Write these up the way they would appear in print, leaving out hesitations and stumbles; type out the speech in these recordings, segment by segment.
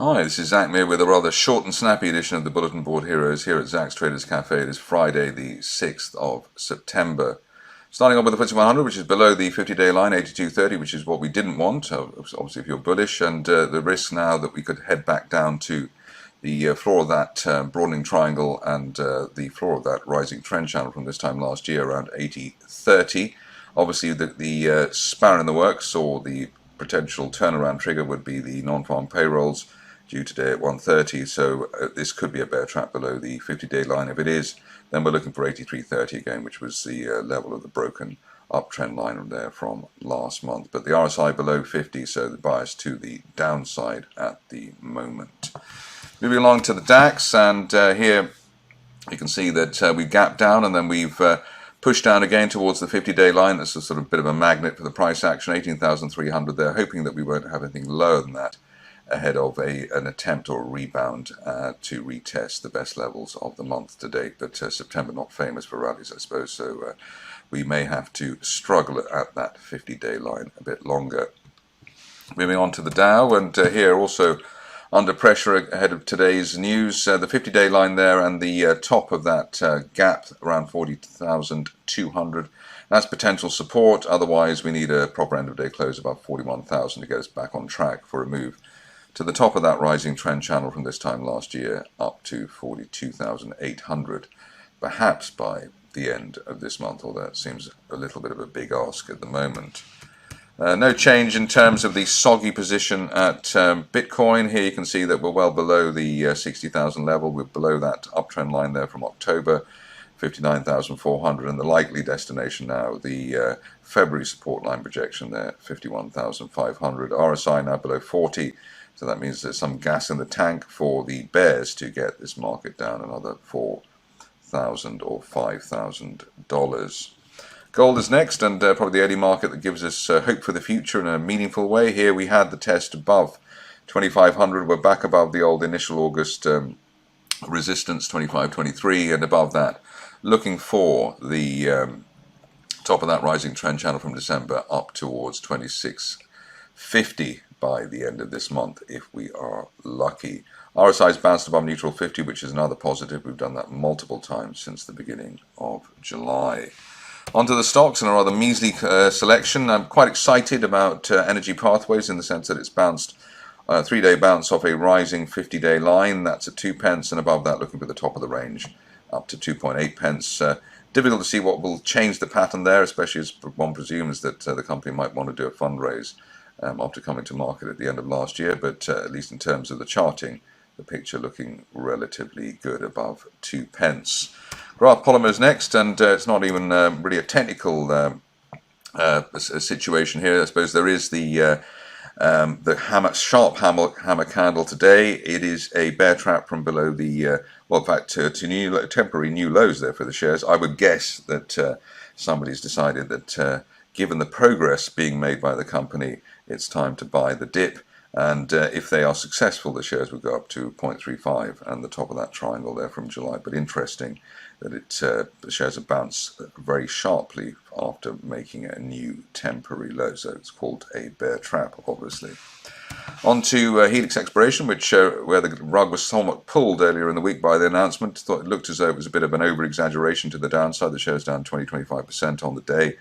Hi, this is Zak Mir with a rather short and snappy edition of the Bulletin Board Heroes here at Zaks Traders Cafe. It is Friday the 6th of September. Starting on with the FTSE 100, which is below the 50-day line, 82.30, which is what we didn't want, obviously if you're bullish, and the risk now that we could head back down to the floor of that broadening triangle and the floor of that rising trend channel from this time last year around 80.30. Obviously the spanner in the works, or the potential turnaround trigger, would be the non-farm payrolls due today at 1:30, so this could be a bear trap below the 50-day line. If it is, then we're looking for 83.30 again, which was the level of the broken uptrend line there from last month. But the RSI below 50, so the bias to the downside at the moment. Moving along to the DAX, and here you can see that we gapped down and then we've pushed down again towards the 50-day line. That's a sort of bit of a magnet for the price action, 18,300 there, hoping that we won't have anything lower than that ahead of an attempt or a rebound to retest the best levels of the month to date. But September not famous for rallies, I suppose, so we may have to struggle at that 50-day line a bit longer. Moving on to the Dow, and here also under pressure ahead of today's news. The 50-day line there and the top of that gap around 40,200. That's potential support. Otherwise, we need a proper end-of-day close above 41,000 to get us back on track for a move to the top of that rising trend channel from this time last year up to 42,800, perhaps by the end of this month, although it seems a little bit of a big ask at the moment. No change in terms of the soggy position at Bitcoin. Here you can see that we're well below the 60,000 level. We're below that uptrend line there from October, 59,400, and the likely destination now, the February support line projection there, 51,500. RSI now below 40. So that means there's some gas in the tank for the bears to get this market down another $4,000 or $5,000. Gold is next, and probably the only market that gives us hope for the future in a meaningful way. Here we had the test above 2,500. We're back above the old initial August resistance, 25.23, and above that, looking for the top of that rising trend channel from December up towards 26.50 by the end of this month, if we are lucky. RSI's bounced above neutral 50, which is another positive. We've done that multiple times since the beginning of July. Onto the stocks, and a rather measly selection. I'm quite excited about Energypathways in the sense that it's bounced a 3-day bounce off a rising 50-day line. That's at 2 pence, and above that looking for the top of the range up to 2.8 pence. Difficult to see what will change the pattern there, especially as one presumes that the company might want to do a fundraise after coming to market at the end of last year, but at least in terms of the charting, the picture looking relatively good above 2 pence. Graft Polymer is next, and it's not even really a technical situation here. I suppose there is the sharp hammer candle today. It is a bear trap from below the, well, in fact, to temporary new lows there for the shares. I would guess that somebody's decided that given the progress being made by the company, it's time to buy the dip. And if they are successful, the shares will go up to 0.35 and the top of that triangle there from July. But interesting that the shares have bounced very sharply after making a new temporary low. So it's called a bear trap, obviously. On to HeLIX Exploration, which where the rug was somewhat pulled earlier in the week by the announcement. Thought it looked as though it was a bit of an over-exaggeration to the downside. The shares down 20-25% on the day.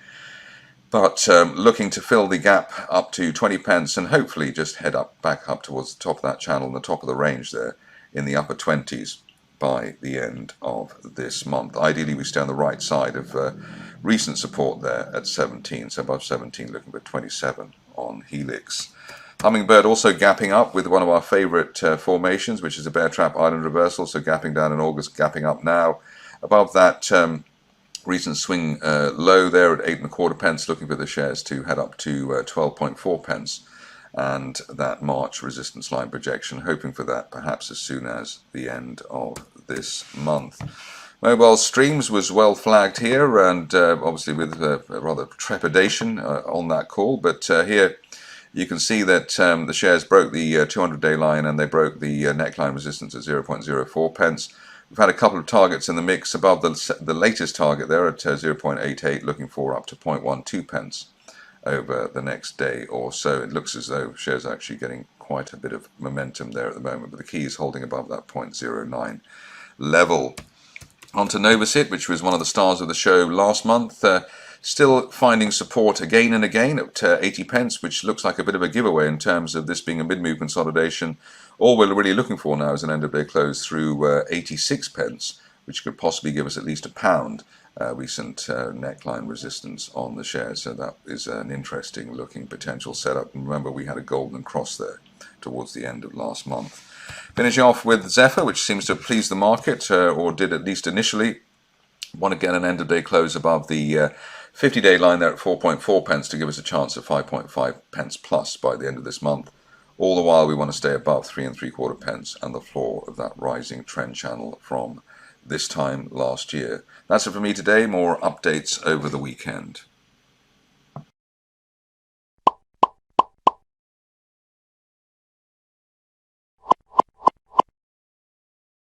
But looking to fill the gap up to 20 pence and hopefully just head back up towards the top of that channel and the top of the range there in the upper 20s by the end of this month. Ideally, we stay on the right side of recent support there at 17, so above 17, looking for 27 on HeLIX. Hummingbird also gapping up with one of our favorite formations, which is a bear trap island reversal, so gapping down in August, gapping up now. Above that recent swing low there at 8.25 pence, looking for the shares to head up to 12.4 pence, and that March resistance line projection, hoping for that perhaps as soon as the end of this month. Mobile Streams was well flagged here, and obviously with rather trepidation on that call, but here you can see that the shares broke the 200-day line and they broke the neckline resistance at 0.04 pence. We've had a couple of targets in the mix above the latest target there at 0.88, looking for up to 0.12 pence over the next day or so. It looks as though shares are actually getting quite a bit of momentum there at the moment, but the key is holding above that 0.09 level. On to Novacyt, which was one of the stars of the show last month, still finding support again and again at 80 pence, which looks like a bit of a giveaway in terms of this being a mid-move consolidation. All we're really looking for now is an end-of-day close through 86 pence, which could possibly give us at least £1 recent neckline resistance on the share. So that is an interesting looking potential setup. And remember, we had a golden cross there towards the end of last month. Finishing off with Zephyr, which seems to have pleased the market, or did at least initially. Want to get an end-of-day close above the 50-day line there at 4.4 pence to give us a chance of 5.5 pence plus by the end of this month. All the while, we want to stay above 3.75 pence and the floor of that rising trend channel from this time last year. That's it for me today. More updates over the weekend.